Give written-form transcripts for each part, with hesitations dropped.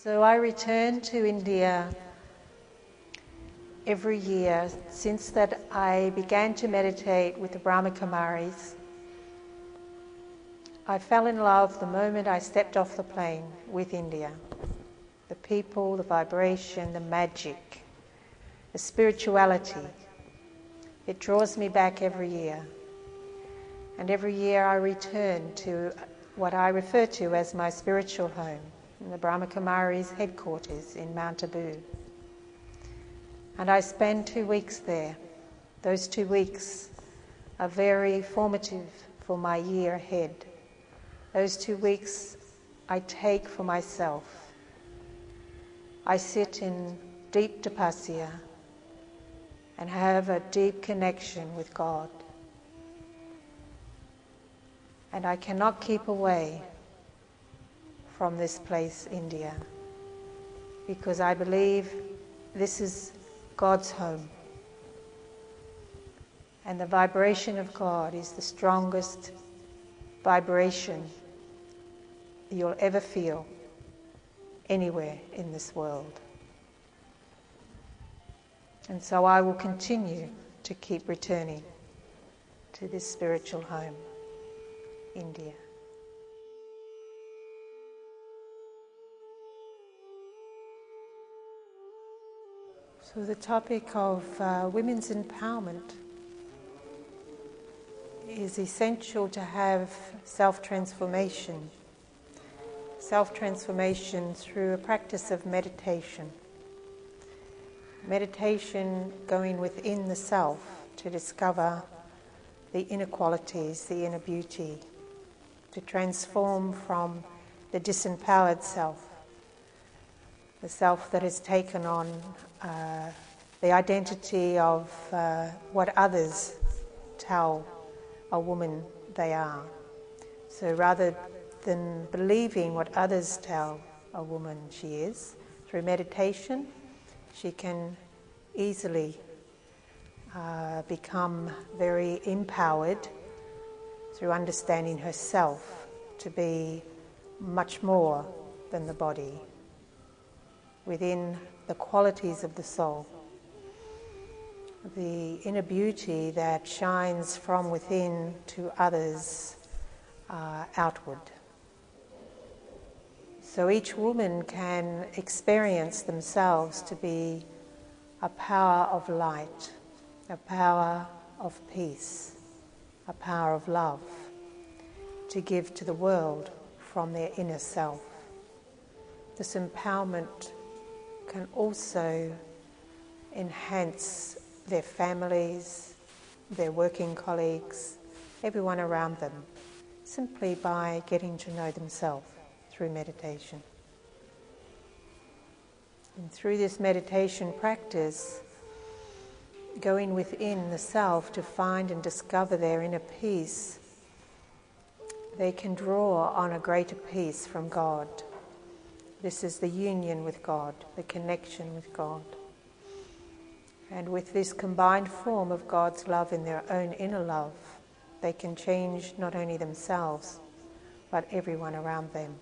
So I return to India every year since that I began to meditate with the Brahma Kumaris. I fell in love the moment I stepped off the plane with India. The people, the vibration, the magic, the spirituality. It draws me back every year. And every year I return to what I refer to as my spiritual home, in the Brahma Kumaris headquarters in Mount Abu. And I spend 2 weeks there. Those 2 weeks are very formative for my year ahead. Those 2 weeks I take for myself. I sit in deep tapasya and have a deep connection with God. And I cannot keep away from this place, India, because I believe this is God's home. And the vibration of God is the strongest vibration you'll ever feel anywhere in this world. And so I will continue to keep returning to this spiritual home, India. So the topic of women's empowerment is essential to have self-transformation. Self-transformation through a practice of meditation. Meditation going within the self to discover the inner qualities, the inner beauty, to transform from the disempowered self, the self that has taken on the identity of what others tell a woman they are. So rather than believing what others tell a woman she is, through meditation, she can easily become very empowered through understanding herself to be much more than the body, within the qualities of the soul, the inner beauty that shines from within to others outward. So each woman can experience themselves to be a power of light, a power of peace, a power of love, to give to the world from their inner self. This empowerment can also enhance their families, their working colleagues, everyone around them, simply by getting to know themselves through meditation. And through this meditation practice, going within the self to find and discover their inner peace, they can draw on a greater peace from God. This is the union with God, the connection with God. And with this combined form of God's love in their own inner love, they can change not only themselves, but everyone around them.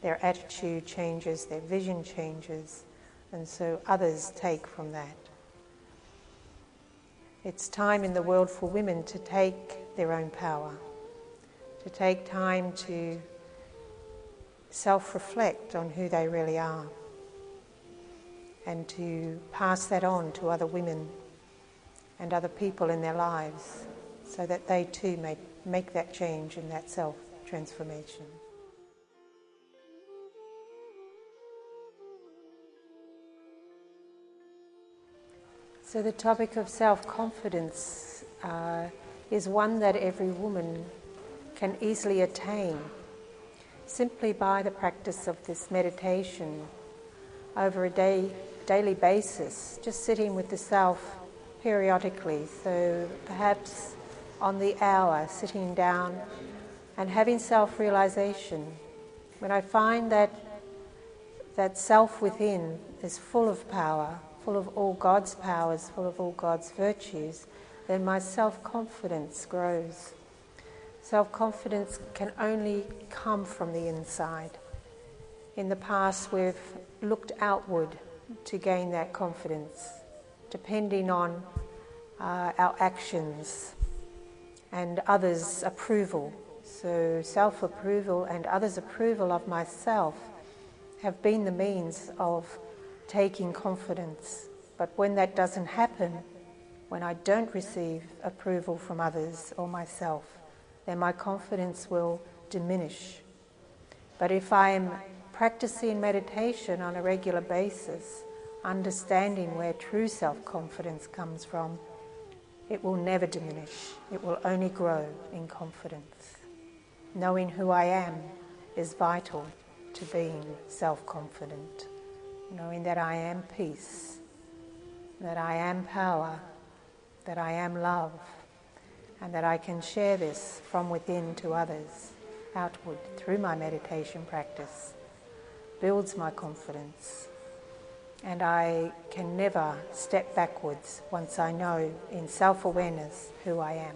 Their attitude changes, their vision changes, and so others take from that. It's time in the world for women to take their own power, to take time to self-reflect on who they really are, and to pass that on to other women and other people in their lives, so that they too may make that change and that self-transformation. So the topic of self-confidence is one that every woman can easily attain simply by the practice of this meditation over a daily basis, just sitting with the self periodically. So perhaps on the hour, sitting down and having self-realization. When I find that self within is full of power, full of all God's powers, full of all God's virtues, then my self-confidence grows. Self-confidence can only come from the inside. In the past, we've looked outward to gain that confidence, depending on our actions and others' approval. So self-approval and others' approval of myself have been the means of taking confidence. But when that doesn't happen, when I don't receive approval from others or myself, then my confidence will diminish. But if I am practicing meditation on a regular basis, understanding where true self-confidence comes from, it will never diminish. It will only grow in confidence. Knowing who I am is vital to being self-confident. Knowing that I am peace, that I am power, that I am love, and that I can share this from within to others, outward, through my meditation practice, builds my confidence. And I can never step backwards once I know in self-awareness who I am.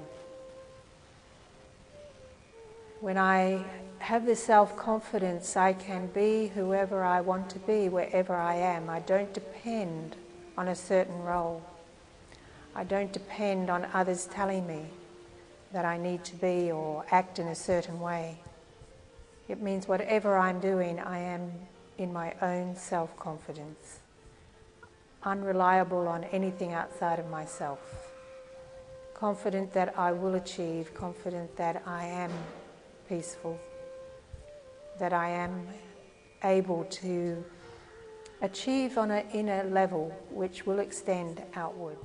When I have this self-confidence, I can be whoever I want to be, wherever I am. I don't depend on a certain role. I don't depend on others telling me that I need to be or act in a certain way. It means whatever I'm doing, I am in my own self-confidence, unreliable on anything outside of myself, confident that I will achieve, confident that I am peaceful, that I am able to achieve on an inner level which will extend outward.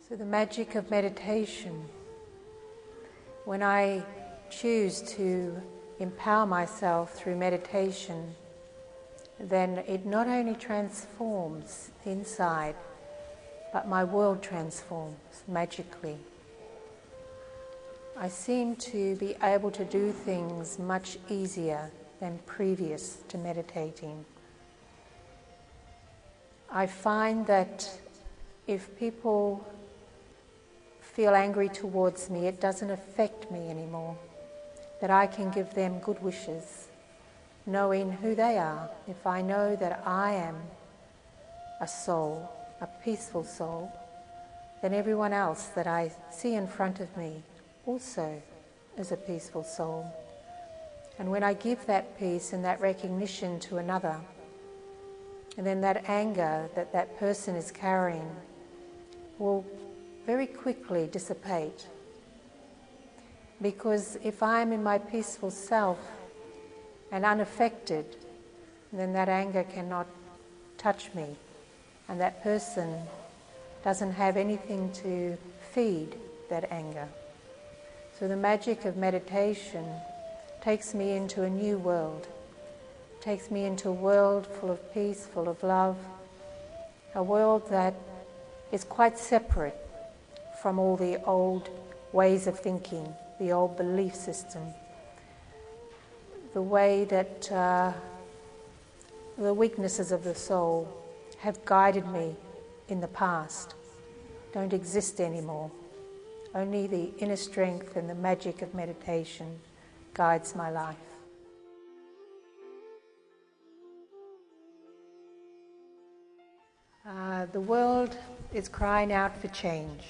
So the magic of meditation, when I choose to empower myself through meditation, then it not only transforms inside, but my world transforms magically. I seem to be able to do things much easier than previous to meditating. I find that if people feel angry towards me, it doesn't affect me anymore, that I can give them good wishes, knowing who they are. If I know that I am a soul, a peaceful soul, then everyone else that I see in front of me also is a peaceful soul. And when I give that peace and that recognition to another, and then that anger that that person is carrying will very quickly dissipate. Because if I'm in my peaceful self and unaffected, then that anger cannot touch me, and that person doesn't have anything to feed that anger. So the magic of meditation takes me into a new world, takes me into a world full of peace, full of love, a world that is quite separate from all the old ways of thinking, the old belief system, the way that the weaknesses of the soul have guided me in the past don't exist anymore. Only the inner strength and the magic of meditation guides my life. The world is crying out for change.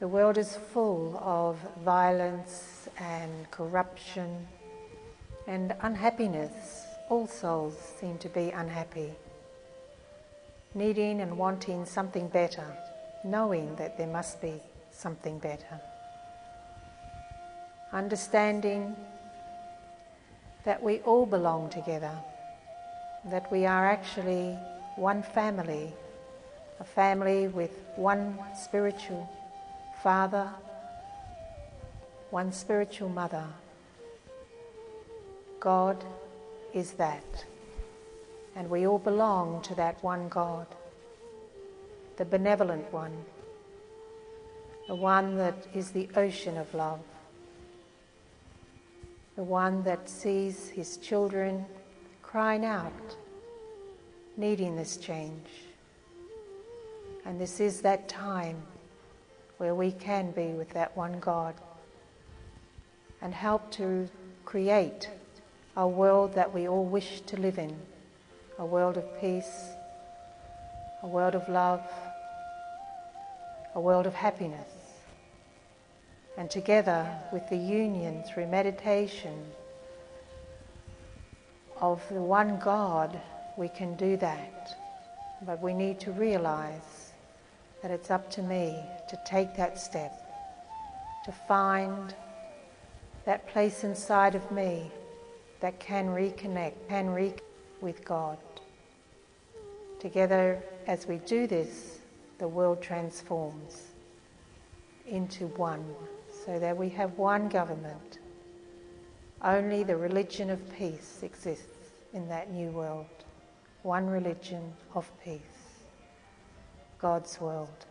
The world is full of violence and corruption and unhappiness. All souls seem to be unhappy, needing and wanting something better, knowing that there must be something better. Understanding that we all belong together, that we are actually one family, a family with one spiritual father, one spiritual mother. God is that, and we all belong to that one God, the benevolent one, the one that is the ocean of love, the one that sees his children crying out, needing this change. And this is that time where we can be with that one God and help to create a world that we all wish to live in, a world of peace, a world of love, a world of happiness. And together with the union through meditation of the one God, we can do that. But we need to realize that it's up to me to take that step, to find that place inside of me that can reconnect, with God. Together, as we do this, the world transforms into one, so that we have one government. Only the religion of peace exists in that new world. One religion of peace. God's world.